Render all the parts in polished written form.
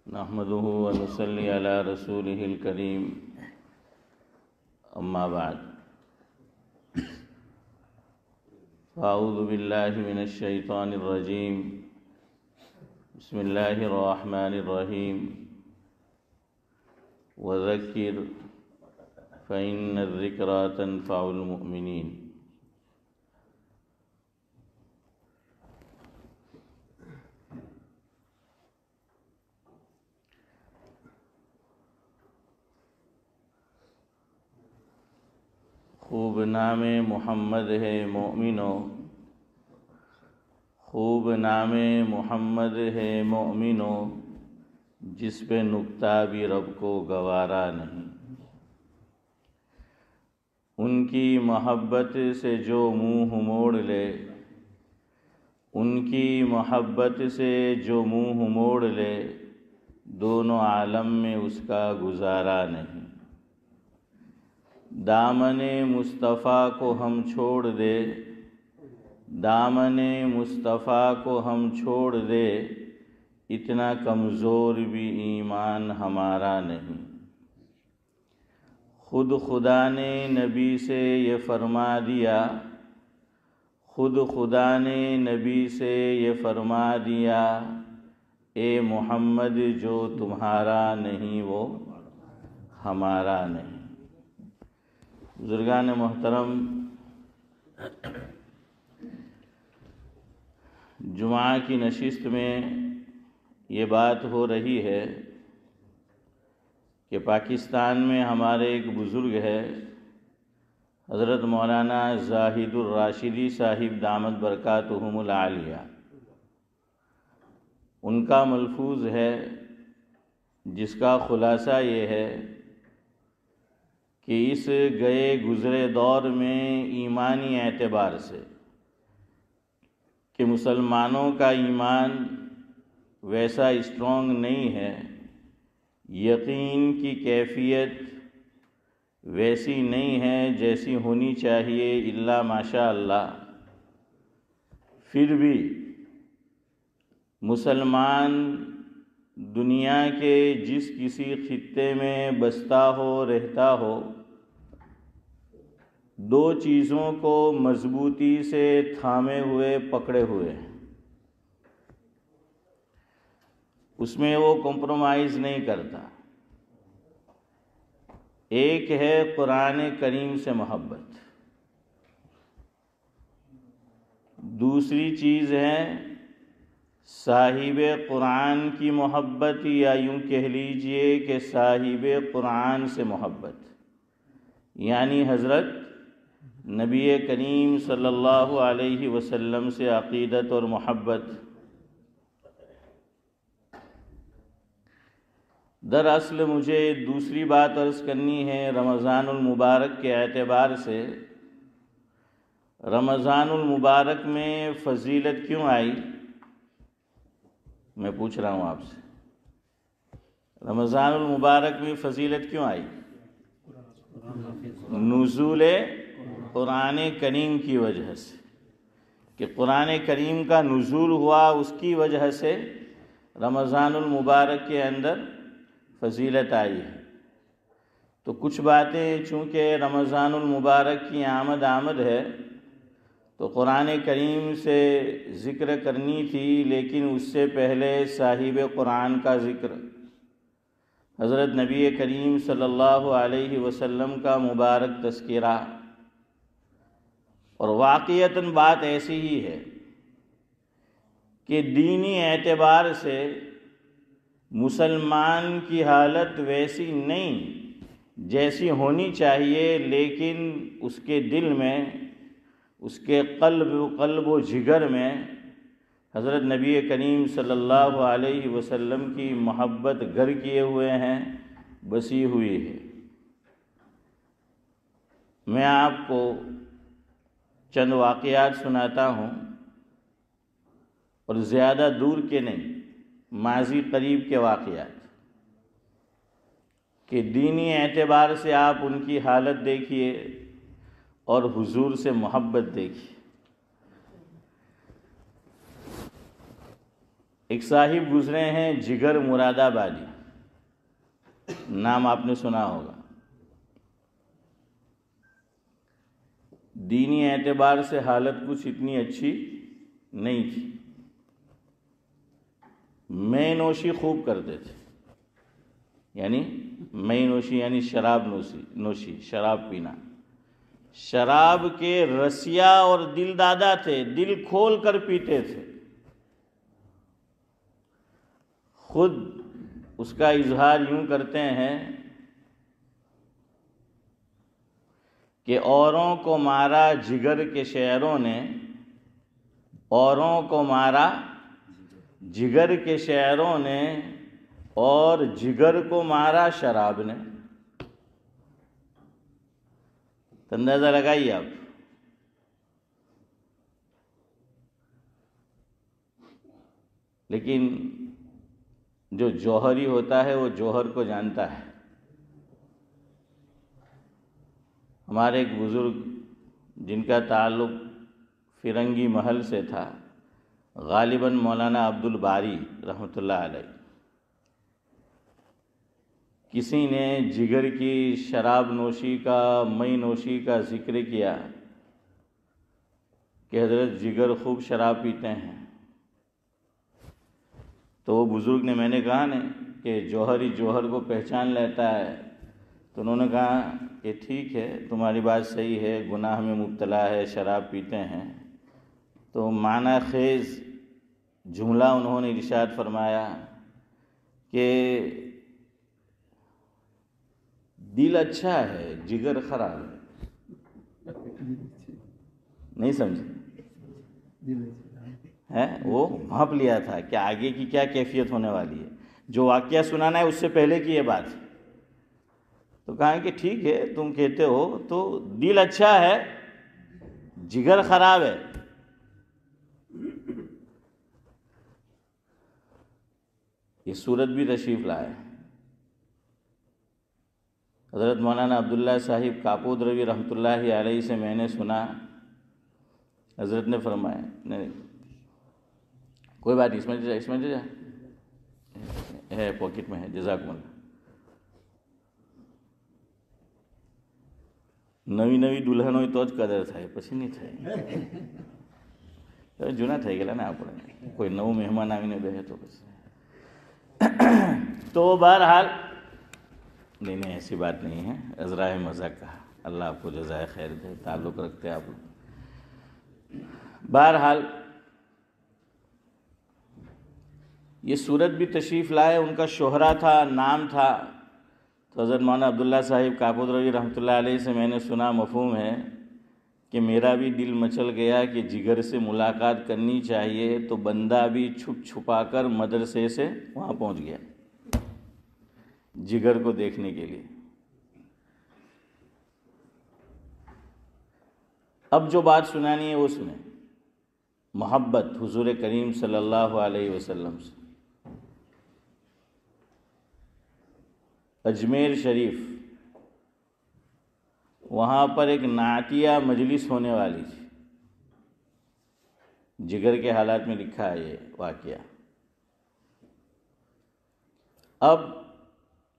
نحمده ونصلي على رسوله الكريم اما بعد فاعوذ بالله من الشيطان الرجيم بسم الله الرحمن الرحيم وذكر فإن الذكرى تنفع المؤمنين. خوب نام محمد ہے مومنو، خوب نام محمد ہے مومنو، جس پہ نکتہ بھی رب کو گوارا نہیں. ان کی محبت سے جو منہ موڑ لے، ان کی محبت سے جو منہ موڑ لے، دونوں عالم میں اس کا گزارا نہیں. دامن مصطفیٰ کو ہم چھوڑ دے، دامن مصطفیٰ کو ہم چھوڑ دے، اتنا کمزور بھی ایمان ہمارا نہیں. خود خدا نے نبی سے یہ فرما دیا، خود خدا نے نبی سے یہ فرما دیا، اے محمد جو تمہارا نہیں وہ ہمارا نہیں. بزرگان محترم، جمعہ کی نشست میں یہ بات ہو رہی ہے کہ پاکستان میں ہمارے ایک بزرگ ہے حضرت مولانا زاہد الراشدی صاحب دامت برکاتہم العالیہ. ان کا ملفوظ ہے جس کا خلاصہ یہ ہے کہ اس گئے گزرے دور میں ایمانی اعتبار سے کہ مسلمانوں کا ایمان ویسا اسٹرانگ نہیں ہے، یقین کی کیفیت ویسی نہیں ہے جیسی ہونی چاہیے الا ماشاء اللہ. پھر بھی مسلمان دنیا کے جس کسی خطے میں بستا ہو رہتا ہو، دو چیزوں کو مضبوطی سے تھامے ہوئے پکڑے ہوئے ہیں. اس میں وہ کمپرومائز نہیں کرتا. ایک ہے قرآن کریم سے محبت، دوسری چیز ہے صاحب قرآن کی محبت، یا یوں کہہ لیجئے کہ صاحب قرآن سے محبت، یعنی حضرت نبی کریم صلی اللہ علیہ وسلم سے عقیدت اور محبت. دراصل مجھے دوسری بات عرض کرنی ہے رمضان المبارک کے اعتبار سے. رمضان المبارک میں فضیلت کیوں آئی؟ میں پوچھ رہا ہوں آپ سے، رمضان المبارک میں فضیلت کیوں آئی؟ نزول قرآن کریم کی وجہ سے، کہ قرآن کریم کا نزول ہوا، اس کی وجہ سے رمضان المبارک کے اندر فضیلت آئی ہے. تو کچھ باتیں چونکہ رمضان المبارک کی آمد ہے تو قرآن کریم سے ذکر کرنی تھی، لیکن اس سے پہلے صاحب قرآن کا ذکر، حضرت نبی کریم صلی اللہ علیہ وسلم کا مبارک تذکرہ. اور واقعتاً بات ایسی ہی ہے کہ دینی اعتبار سے مسلمان کی حالت ویسی نہیں جیسی ہونی چاہیے، لیکن اس کے دل میں، اس کے قلب و جگر میں حضرت نبی کریم صلی اللہ علیہ وسلم کی محبت گھر کیے ہوئے ہیں، بسی ہوئی ہے. میں آپ کو چند واقعات سناتا ہوں، اور زیادہ دور کے نہیں، ماضی قریب کے واقعات، کہ دینی اعتبار سے آپ ان کی حالت دیکھیے اور حضور سے محبت دیکھیے. ایک صاحب گزرے ہیں جگر مراد آبادی، نام آپ نے سنا ہوگا. دینی اعتبار سے حالت کچھ اتنی اچھی نہیں تھی. مے نوشی خوب کرتے تھے، یعنی مے نوشی یعنی شراب نوشی، شراب پینا. شراب کے رسیا اور دل دادا تھے، دل کھول کر پیتے تھے. خود اس کا اظہار یوں کرتے ہیں کہ اوروں کو مارا جگر کے شعروں نے، اوروں کو مارا جگر کے شعروں نے، اور جگر کو مارا شراب نے. تو اندازہ لگائیے آپ. لیکن جو جوہری ہوتا ہے وہ جوہر کو جانتا ہے. ہمارے ایک بزرگ جن کا تعلق فرنگی محل سے تھا، غالباً مولانا عبد الباری رحمۃ اللہ علیہ، کسی نے جگر کی شراب نوشی کا، مئی نوشی کا ذکر کیا کہ حضرت جگر خوب شراب پیتے ہیں. تو وہ بزرگ نے، میں نے کہا نا کہ جوہری جوہر کو پہچان لیتا ہے، تو انہوں نے کہا کہ ٹھیک ہے، تمہاری بات صحیح ہے، گناہ میں مبتلا ہے، شراب پیتے ہیں. تو معنی خیز جملہ انہوں نے ارشاد فرمایا کہ دل اچھا ہے، جگر خراب ہے. نہیں سمجھے؟ وہ بھانپ لیا تھا کہ آگے کی کیا کیفیت ہونے والی ہے. جو واقعہ سنانا ہے اس سے پہلے کی یہ بات. تو کہا کہ ٹھیک ہے تم کہتے ہو، تو دل اچھا ہے، جگر خراب ہے. یہ صورت بھی تشریف لائے. حضرت مولانا عبداللہ صاحب کاپود روی رحمۃ اللہ علیہ سے میں نے سنا، حضرت نے فرمایا، نہیں کوئی بات نہیں، اس میں جا ہے، پاکٹ میں ہے، جزاکم اللہ. નવી નવી દુલ્હન હોય તો જ કદર થાય, પછી નહીં થાય. જૂના થઈ ગયેલા ને આપણે, કોઈ નવું મહેમાન આવીને બેસે તો પછી. تو بہرحال نہیں ایسی بات نہیں ہے، عذرائے مزاق کہا. اللہ آپ کو جزائے خیر دے، تعلق رکھتے آپ لوگ. بہرحال یہ صورت بھی تشریف لائے. ان کا شہرہ تھا، نام تھا. تو حضرت مولانا عبداللہ صاحب کاپود روی رحمۃ اللہ علیہ سے میں نے سنا، مفہوم ہے کہ میرا بھی دل مچل گیا کہ جگر سے ملاقات کرنی چاہیے. تو بندہ بھی چھپ چھپا کر مدرسے سے وہاں پہنچ گیا جگر کو دیکھنے کے لیے. اب جو بات سنانی ہے وہ سنیں. محبت حضور کریم صلی اللہ علیہ وسلم سے. اجمیر شریف، وہاں پر ایک نعتیہ مجلس ہونے والی تھی. جگر کے حالات میں لکھا ہے یہ واقعہ. اب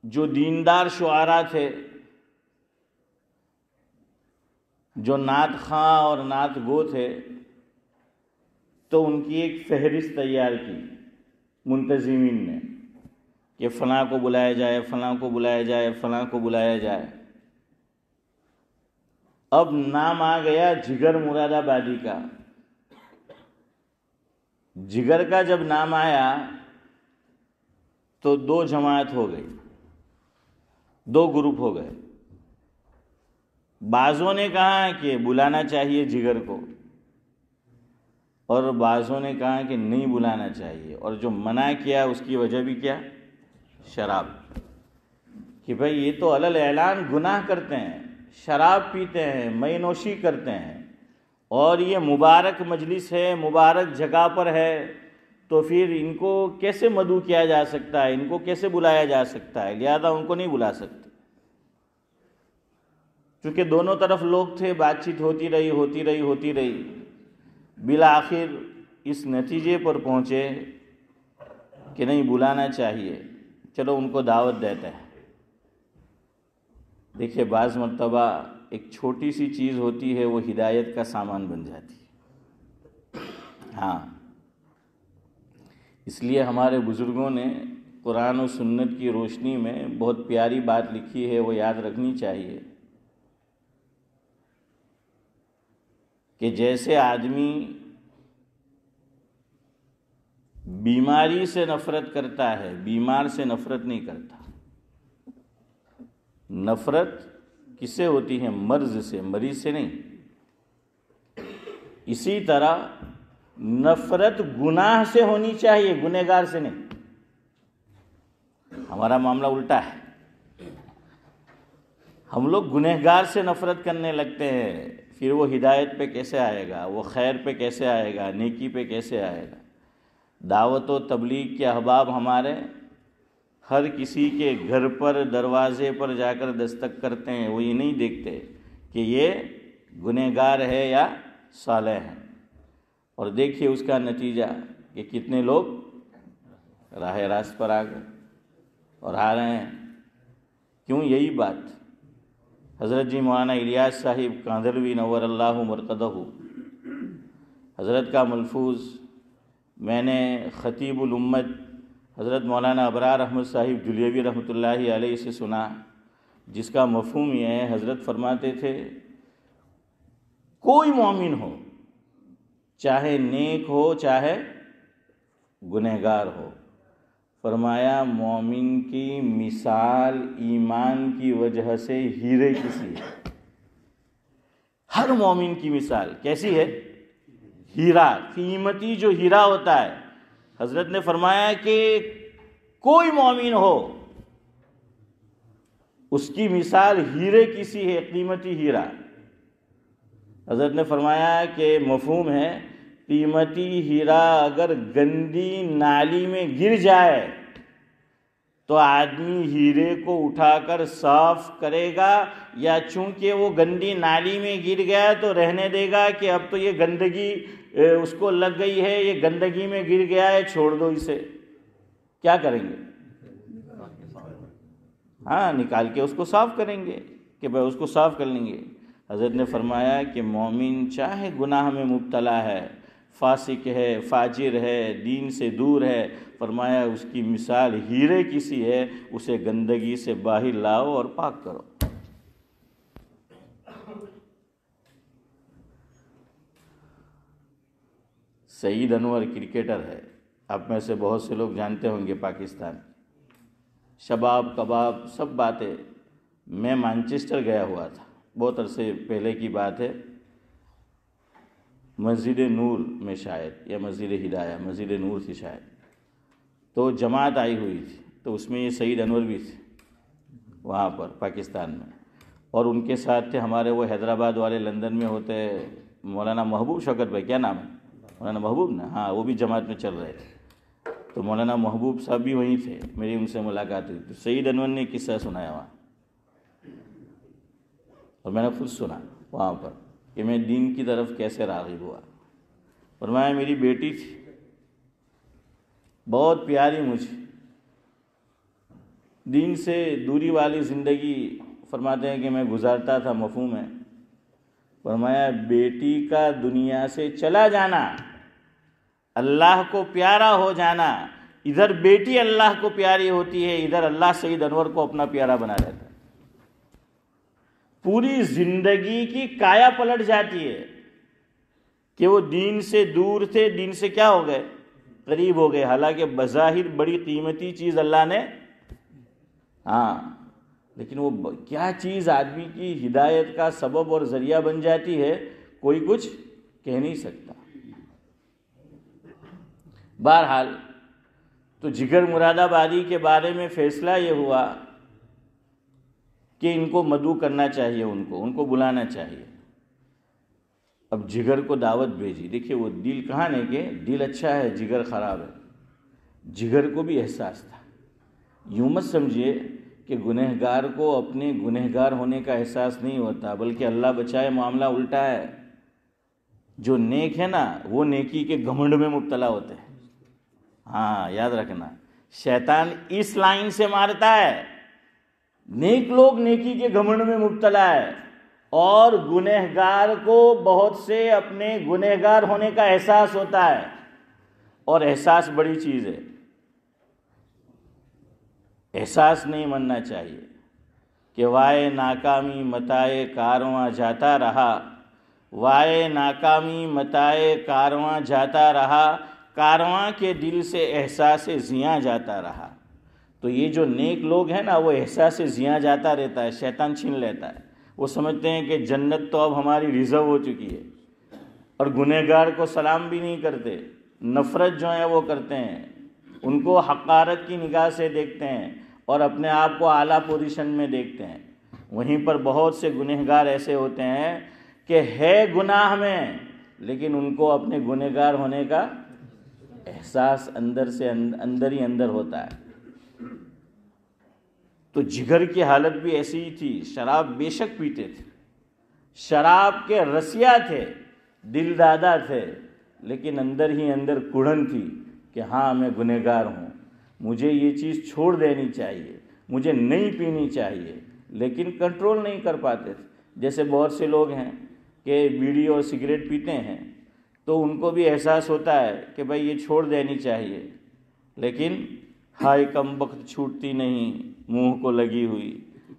جو دیندار شعراء تھے، جو نعت خواں اور نعت گو تھے، تو ان کی ایک فہرست تیار کی منتظمین نے کہ فلاں کو بلایا جائے، فلاں کو بلایا جائے، فلاں کو بلایا جائے. اب نام آ گیا جگر مراد آبادی کا. جگر کا جب نام آیا تو دو جماعت ہو گئی، دو گروپ ہو گئے. بعضوں نے کہا کہ بلانا چاہیے جگر کو، اور بعضوں نے کہا کہ نہیں بلانا چاہیے. اور جو منع کیا اس کی وجہ بھی کیا؟ شراب. کہ بھئی یہ تو علل اعلان گناہ کرتے ہیں، شراب پیتے ہیں، مئی نوشی کرتے ہیں، اور یہ مبارک مجلس ہے، مبارک جگہ پر ہے، تو پھر ان کو کیسے مدعو کیا جا سکتا ہے، ان کو کیسے بلایا جا سکتا ہے؟ لہذا ان کو نہیں بلا سکتے. چونکہ دونوں طرف لوگ تھے، بات چیت ہوتی رہی. بالآخر اس نتیجے پر پہنچے کہ نہیں بلانا چاہیے، چلو ان کو دعوت دیتے ہیں۔ دیکھیے بعض مرتبہ ایک چھوٹی سی چیز ہوتی ہے، وہ ہدایت کا سامان بن جاتی ہے۔ ہاں، اس لیے ہمارے بزرگوں نے قرآن و سنت کی روشنی میں بہت پیاری بات لکھی ہے، وہ یاد رکھنی چاہیے کہ جیسے آدمی بیماری سے نفرت کرتا ہے، بیمار سے نفرت نہیں کرتا۔ نفرت کس سے ہوتی ہے؟ مرض سے، مریض سے نہیں۔ اسی طرح نفرت گناہ سے ہونی چاہیے، گنہگار سے نہیں۔ ہمارا معاملہ الٹا ہے، ہم لوگ گنہگار سے نفرت کرنے لگتے ہیں، پھر وہ ہدایت پہ کیسے آئے گا، وہ خیر پہ کیسے آئے گا، نیکی پہ کیسے آئے گا؟ دعوت و تبلیغ کے احباب ہمارے ہر کسی کے گھر پر، دروازے پر جا کر دستک کرتے ہیں، وہ یہ نہیں دیکھتے کہ یہ گنہگار ہے یا صالح ہے۔ اور دیکھیے اس کا نتیجہ کہ کتنے لوگ راہ راست پر آ گئے اور آ رہے ہیں۔ کیوں؟ یہی بات حضرت جی مولانا الیاس صاحب کاندھلوی نور اللہ مرقدہ، حضرت کا ملفوظ میں نے خطیب الامت حضرت مولانا ابرار احمد صاحب جلیوی رحمۃ اللہ علیہ سے سنا، جس کا مفہوم یہ ہے، حضرت فرماتے تھے کوئی مومن ہو، چاہے نیک ہو چاہے گنہگار ہو، فرمایا مومن کی مثال ایمان کی وجہ سے ہیرے کی سی ہے۔ ہر مومن کی مثال کیسی ہے؟ ہیرا، قیمتی جو ہیرا ہوتا ہے۔ حضرت نے فرمایا کہ کوئی مومن ہو، اس کی مثال ہیرے کی سی ہے، قیمتی ہیرا۔ حضرت نے فرمایا کہ مفہوم ہے، قیمتی ہیرا اگر گندی نالی میں گر جائے تو آدمی ہیرے کو اٹھا کر صاف کرے گا، یا چونکہ وہ گندی نالی میں گر گیا تو رہنے دے گا کہ اب تو یہ گندگی اس کو لگ گئی ہے، یہ گندگی میں گر گیا ہے، چھوڑ دو اسے؟ کیا کریں گے؟ ہاں، نکال کے اس کو صاف کریں گے کہ بھائی اس کو صاف کر لیں گے۔ حضرت نے فرمایا کہ مومن چاہے گناہ میں مبتلا ہے، فاسق ہے، فاجر ہے، دین سے دور ہے، فرمایا اس کی مثال ہیرے کی سی ہے، اسے گندگی سے باہر لاؤ اور پاک کرو۔ سعید انور کرکٹر ہے، آپ میں سے بہت سے لوگ جانتے ہوں گے، پاکستان، شباب کباب سب باتیں۔ میں مانچسٹر گیا ہوا تھا، بہت عرصے پہلے کی بات ہے، مسجد نور میں شاید، یا مسجد ہدایہ، مسجد نور تھی شاید، تو جماعت آئی ہوئی تھی، تو اس میں یہ سعید انور بھی تھے وہاں پر پاکستان میں، اور ان کے ساتھ تھے ہمارے وہ حیدرآباد والے، لندن میں ہوتے مولانا محبوب شوکت بھائی، کیا نام ہے مولانا محبوب نا، ہاں وہ بھی جماعت میں چل رہے تھے، تو مولانا محبوب صاحب بھی وہیں تھے، میری ان سے ملاقات ہوئی، تو سعید انور نے قصہ سنایا وہاں، اور میں نے خود سنا وہاں پر کہ میں دین کی طرف کیسے راغب ہوا۔ فرمایا میری بیٹی تھی بہت پیاری مجھے، دین سے دوری والی زندگی فرماتے ہیں کہ میں گزارتا تھا، مفہوم ہے۔ فرمایا بیٹی کا دنیا سے چلا جانا، اللہ کو پیارا ہو جانا، ادھر بیٹی اللہ کو پیاری ہوتی ہے، ادھر اللہ سعید انور کو اپنا پیارا بنا لیتا ہے، پوری زندگی کی کایا پلٹ جاتی ہے کہ وہ دین سے دور تھے، دین سے کیا ہو گئے؟ قریب ہو گئے، حالانکہ بظاہر بڑی قیمتی چیز اللہ نے، ہاں، لیکن وہ کیا چیز آدمی کی ہدایت کا سبب اور ذریعہ بن جاتی ہے، کوئی کچھ کہہ نہیں سکتا۔ بہرحال تو جگر مراد آبادی کے بارے میں فیصلہ یہ ہوا کہ ان کو مدعو کرنا چاہیے، ان کو بلانا چاہیے۔ اب جگر کو دعوت بھیجی، دیکھیے وہ دل کہاں ہے کہ دل اچھا ہے جگر خراب ہے، جگر کو بھی احساس تھا۔ یوں مت سمجھیے کہ گنہگار کو اپنے گنہگار ہونے کا احساس نہیں ہوتا، بلکہ اللہ بچائے معاملہ الٹا ہے، جو نیک ہے نا وہ نیکی کے گھمنڈ میں مبتلا ہوتے ہیں۔ ہاں یاد رکھنا، شیطان اس لائن سے مارتا ہے، نیک لوگ نیکی کے گھمنڈ میں مبتلا ہے، اور گنہگار کو بہت سے اپنے گنہگار ہونے کا احساس ہوتا ہے، اور احساس بڑی چیز ہے، احساس نہیں ماننا چاہیے کہ وائے ناکامی متائے کارواں جاتا رہا، وائے ناکامی متائے کارواں جاتا رہا، کارواں کے دل سے احساس زیاں جاتا رہا۔ تو یہ جو نیک لوگ ہیں نا، وہ احساس زیاں جاتا رہتا ہے، شیطان چھین لیتا ہے۔ وہ سمجھتے ہیں کہ جنت تو اب ہماری ریزرو ہو چکی ہے، اور گنہگار کو سلام بھی نہیں کرتے، نفرت جو ہے وہ کرتے ہیں، ان کو حقارت کی نگاہ سے دیکھتے ہیں، اور اپنے آپ کو اعلیٰ پوزیشن میں دیکھتے ہیں۔ وہیں پر بہت سے گنہگار ایسے ہوتے ہیں کہ ہے گناہ میں، لیکن ان کو اپنے گنہگار ہونے کا احساس اندر سے اندر ہی اندر ہوتا ہے۔ تو جگر کی حالت بھی ایسی ہی تھی، شراب بے شک پیتے تھے، شراب کے رسیا تھے، دل دادا تھے، لیکن اندر ہی اندر کڑن تھی کہ ہاں میں گنہگار ہوں، مجھے یہ چیز چھوڑ دینی چاہیے، مجھے نہیں پینی چاہیے، لیکن کنٹرول نہیں کر پاتے تھے۔ جیسے بہت سے لوگ ہیں کہ بیڑی اور سگریٹ پیتے ہیں، تو ان کو بھی احساس ہوتا ہے کہ بھائی یہ چھوڑ دینی چاہیے، لیکن ہائے کم بخت چھوٹتی نہیں منہ کو لگی ہوئی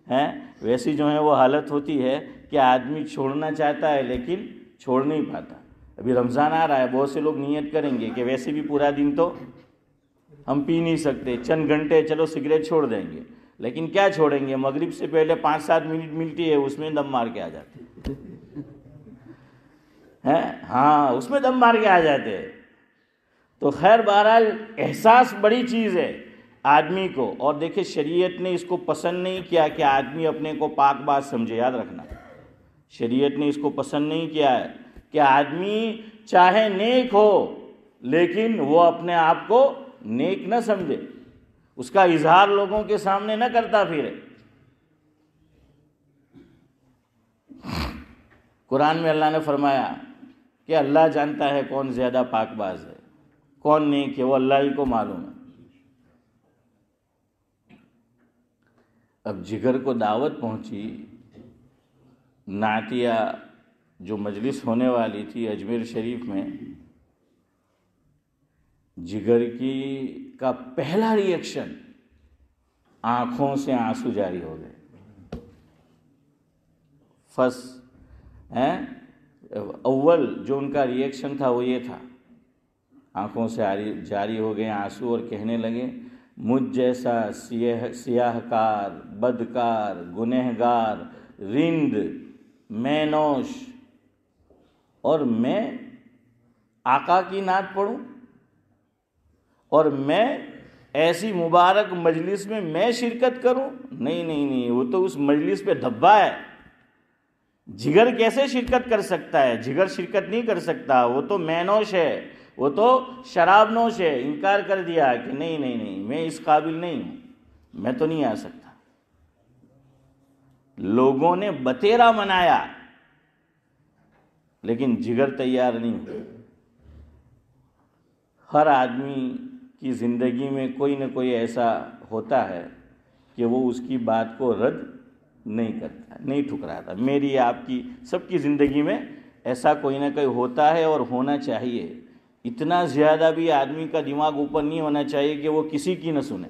ہے، ویسی جو ہے وہ حالت ہوتی ہے کہ آدمی چھوڑنا چاہتا ہے لیکن چھوڑ نہیں پاتا۔ ابھی رمضان آ رہا ہے، بہت سے لوگ نیت کریں گے کہ ویسے بھی پورا دن تو ہم پی نہیں سکتے، چند گھنٹے چلو سگریٹ چھوڑ دیں گے، لیکن کیا چھوڑیں گے؟ مغرب سے پہلے 5-7 منٹ ملتی ہے، اس میں دم مار کے آ جاتے ہیں، ہاں اس میں دم مار کے آ جاتے ہیں۔ تو خیر بہرحال احساس بڑی چیز ہے آدمی کو، اور دیکھیں شریعت نے اس کو پسند نہیں کیا کہ آدمی اپنے کو پاک باز سمجھے، یاد رکھنا، شریعت نے اس کو پسند نہیں کیا ہے کہ آدمی چاہے نیک ہو لیکن وہ اپنے آپ کو نیک نہ سمجھے، اس کا اظہار لوگوں کے سامنے نہ کرتا پھرے۔ قرآن میں اللہ نے فرمایا کہ اللہ جانتا ہے کون زیادہ پاک باز ہے، کون نیک ہے، وہ اللہ ہی کو معلوم ہے۔ اب جگر کو دعوت پہنچی، نعتیہ جو مجلس ہونے والی تھی اجمیر شریف میں، جگر کا پہلا ری ایکشن آنکھوں سے آنسو جاری ہو گئے۔ اول جو ان کا ری ایکشن تھا وہ یہ تھا، آنکھوں سے جاری ہو گئے آنسو، اور کہنے لگے مجھ جیسا سیاہ کار، بدکار، گنہگار، رند، مینوش، اور میں آقا کی نعت پڑھوں، اور میں ایسی مبارک مجلس میں میں شرکت کروں؟ نہیں نہیں نہیں، وہ تو اس مجلس پہ دھبا ہے، جگر کیسے شرکت کر سکتا ہے؟ جگر شرکت نہیں کر سکتا، وہ تو مینوش ہے، وہ تو شراب نوش ہے۔ انکار کر دیا کہ نہیں نہیں نہیں، میں اس قابل نہیں ہوں، میں تو نہیں آ سکتا۔ لوگوں نے بتیرا منایا لیکن جگر تیار نہیں ہوا۔ ہر آدمی کی زندگی میں کوئی نہ کوئی ایسا ہوتا ہے کہ وہ اس کی بات کو رد نہیں کرتا، نہیں ٹھکراتا۔ میری آپ کی سب کی زندگی میں ایسا کوئی نہ کوئی ہوتا ہے، اور ہونا چاہیے۔ اتنا زیادہ بھی آدمی کا دماغ اوپر نہیں ہونا چاہیے کہ وہ کسی کی نہ سنے،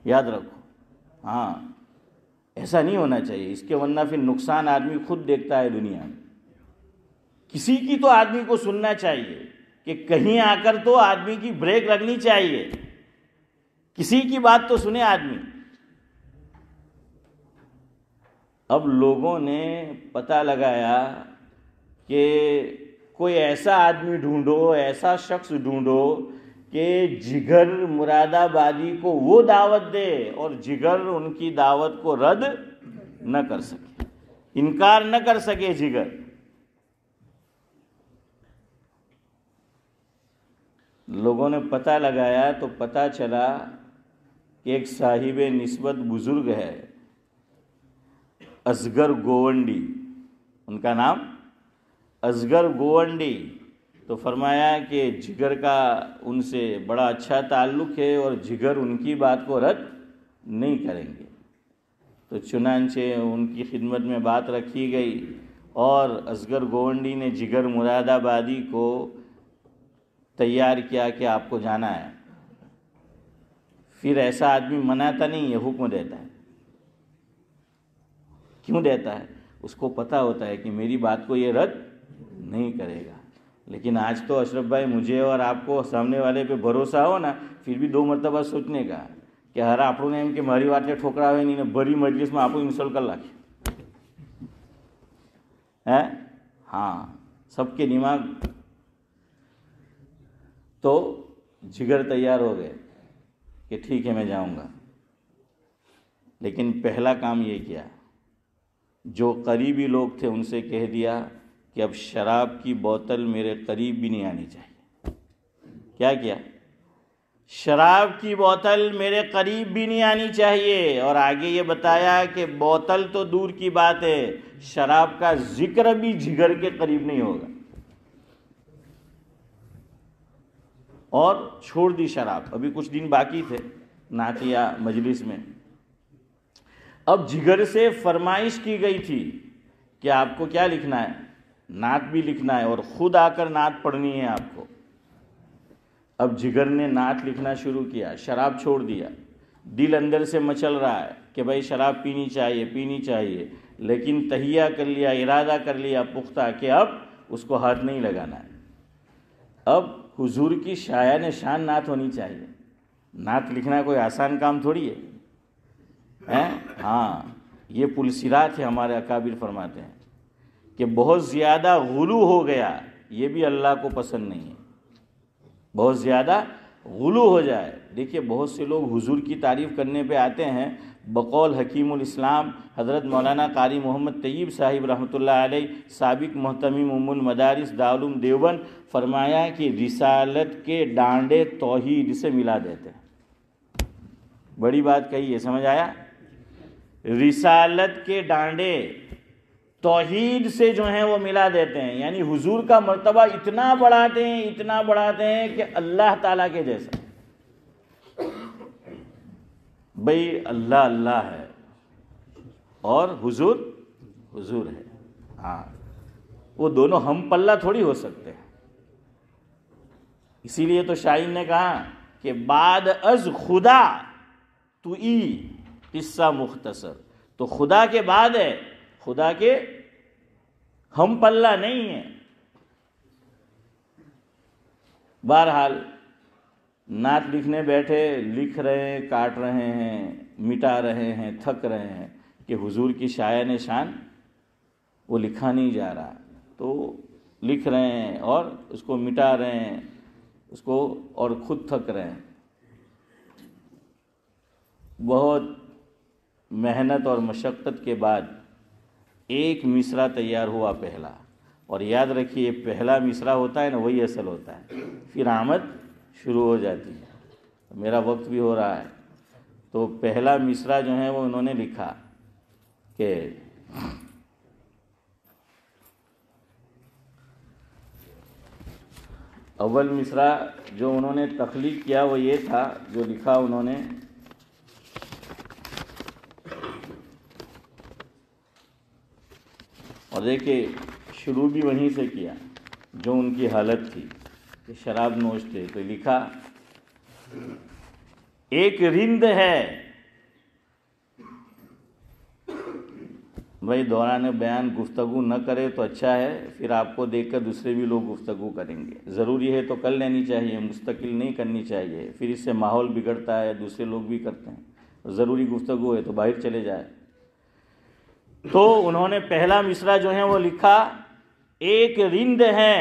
یاد رکھو، ہاں ایسا نہیں ہونا چاہیے، اس کے ورنہ پھر نقصان آدمی خود دیکھتا ہے دنیا میں۔ کسی کی تو آدمی کو سننا چاہیے کہ کہیں آ کر تو آدمی کی بریک لگنی چاہیے، کسی کی بات تو سنے آدمی۔ اب لوگوں نے پتہ لگایا کہ کوئی ایسا آدمی ڈھونڈو، ایسا شخص ڈھونڈو کہ جگر مراد آبادی کو وہ دعوت دے اور جگر ان کی دعوت کو رد نہ کر سکے، انکار نہ کر سکے جگر۔ لوگوں نے پتہ لگایا تو پتہ چلا کہ ایک صاحب نسبت بزرگ ہے، اصغر گوونڈی، ان کا نام اصغر گوونڈی، تو فرمایا کہ جگر کا ان سے بڑا اچھا تعلق ہے اور جگر ان کی بات کو رد نہیں کریں گے۔ تو چنانچہ ان کی خدمت میں بات رکھی گئی اور اصغر گونڈی نے جگر مراد آبادی کو تیار کیا کہ آپ کو جانا ہے۔ پھر ایسا آدمی مناتا نہیں ہے، حکم دیتا ہے۔ کیوں دیتا ہے؟ اس کو پتہ ہوتا ہے کہ میری بات کو یہ رد نہیں کرے گا۔ لیکن آج تو اشرف بھائی مجھے اور آپ کو سامنے والے پہ بھروسہ ہو نا، پھر بھی 2 مرتبہ سوچنے کا کہ ہر آپ نے کہ ماری بات نے ٹھوکرا ہوئے نہیں، بڑی مجلس میں آپ انسلٹ کر لاکھے ہاں سب کے دماغ۔ تو جگر تیار ہو گئے کہ ٹھیک ہے میں جاؤں گا، لیکن پہلا کام یہ کیا، جو قریبی لوگ تھے ان سے کہہ دیا کہ اب شراب کی بوتل میرے قریب بھی نہیں آنی چاہیے۔ کیا کیا؟ شراب کی بوتل میرے قریب بھی نہیں آنی چاہیے، اور آگے یہ بتایا کہ بوتل تو دور کی بات ہے، شراب کا ذکر بھی جگر کے قریب نہیں ہوگا، اور چھوڑ دی شراب۔ ابھی کچھ دن باقی تھے نعتیہ مجلس میں۔ اب جگر سے فرمائش کی گئی تھی کہ آپ کو کیا لکھنا ہے، نعت بھی لکھنا ہے اور خود آ کر نعت پڑھنی ہے آپ کو۔ اب جگر نے نعت لکھنا شروع کیا، شراب چھوڑ دیا، دل اندر سے مچل رہا ہے کہ بھائی شراب پینی چاہیے پینی چاہیے، لیکن تہیہ کر لیا، ارادہ کر لیا پختہ کہ اب اس کو ہاتھ نہیں لگانا ہے۔ اب حضور کی شایان شان نعت ہونی چاہیے۔ نعت لکھنا کوئی آسان کام تھوڑی ہے۔ ہاں یہ پلسرات ہے، ہمارے اکابر فرماتے ہیں کہ بہت زیادہ غلو ہو گیا، یہ بھی اللہ کو پسند نہیں ہے۔ بہت زیادہ غلو ہو جائے، دیکھیے بہت سے لوگ حضور کی تعریف کرنے پہ آتے ہیں، بقول حکیم الاسلام حضرت مولانا قاری محمد طیب صاحب رحمۃ اللہ علیہ سابق محتمم ام المدارس دارالعلوم دیوبند، فرمایا کہ رسالت کے ڈانڈے توحید سے ملا دیتے ہیں۔ بڑی بات کہی ہے، سمجھ آیا؟ رسالت کے ڈانڈے توحید سے جو ہیں وہ ملا دیتے ہیں، یعنی حضور کا مرتبہ اتنا بڑھاتے ہیں کہ اللہ تعالیٰ کے جیسا۔ بھئی اللہ اللہ ہے اور حضور حضور ہے، ہاں وہ دونوں ہم پلہ تھوڑی ہو سکتے ہیں۔ اسی لیے تو شاعر نے کہا کہ بعد از خدا تو ای قصہ مختصر، تو خدا کے بعد ہے، خدا کے ہم پلہ نہیں ہے۔ بہرحال نعت لکھنے بیٹھے، لکھ رہے ہیں، کاٹ رہے ہیں، مٹا رہے ہیں، تھک رہے ہیں کہ حضور کی شایان شان وہ لکھا نہیں جا رہا، تو لکھ رہے ہیں اور اس کو مٹا رہے ہیں اس کو، اور خود تھک رہے ہیں۔ بہت محنت اور مشقت کے بعد ایک مصرع تیار ہوا پہلا، اور یاد رکھیے پہلا مصرع ہوتا ہے نا وہی اصل ہوتا ہے، پھر آمد شروع ہو جاتی ہے۔ میرا وقت بھی ہو رہا ہے، تو پہلا مصرع جو ہے وہ انہوں نے لکھا کہ اول مصرع جو انہوں نے تخلیق کیا وہ یہ تھا، جو لکھا انہوں نے، اور دیکھیں شروع بھی وہیں سے کیا جو ان کی حالت تھی کہ شراب نوش تھے، تو لکھا ایک رند ہے، بھائی دوران بیان گفتگو نہ کرے تو اچھا ہے، پھر آپ کو دیکھ کر دوسرے بھی لوگ گفتگو کریں گے، ضروری ہے تو کر لینی چاہیے، مستقل نہیں کرنی چاہیے، پھر اس سے ماحول بگڑتا ہے، دوسرے لوگ بھی کرتے ہیں، ضروری گفتگو ہے تو باہر چلے جائے۔ تو انہوں نے پہلا مصرع جو ہے وہ لکھا، ایک رند ہے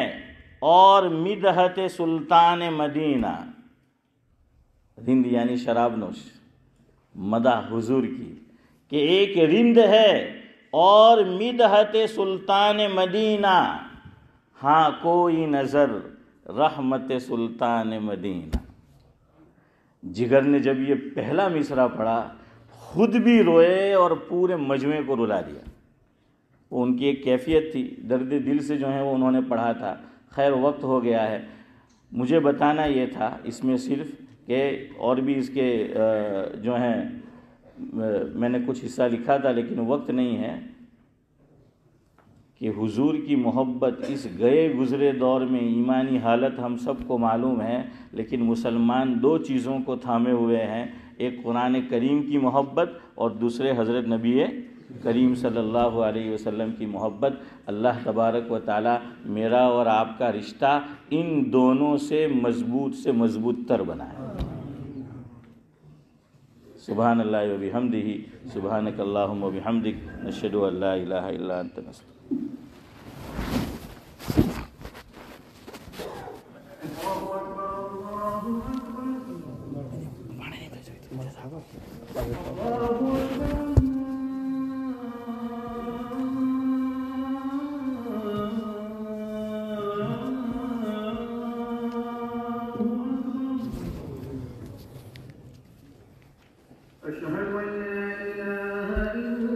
اور مدحت سلطان مدینہ، رند یعنی شراب نوش، مدح حضور کی، کہ ایک رند ہے اور مدحت سلطان مدینہ، ہاں کوئی نظر رحمت سلطان مدینہ۔ جگر نے جب یہ پہلا مصرع پڑھا خود بھی روئے اور پورے مجمع کو رلا دیا۔ وہ ان کی ایک کیفیت تھی، درد دل سے جو ہے وہ انہوں نے پڑھا تھا، خیر وقت ہو گیا ہے. مجھے بتانا یہ تھا اس میں صرف کہ اور بھی اس کے جو ہیں میں نے کچھ حصہ لکھا تھا لیکن وقت نہیں ہے کہ حضور کی محبت اس گئے گزرے دور میں ایمانی حالت ہم سب کو معلوم ہے، لیکن مسلمان دو چیزوں کو تھامے ہوئے ہیں، ایک قرآن کریم کی محبت اور دوسرے حضرت نبی کریم صلی اللہ علیہ وسلم کی محبت. اللہ تبارک و تعالی میرا اور آپ کا رشتہ ان دونوں سے مضبوط تر بنائے. سبحان اللہ و بحمدہ، سبحانک اللہم و بحمدک، نشہد ان لا الہ الا انت نستغفرک. أشهد أن لا إله إلا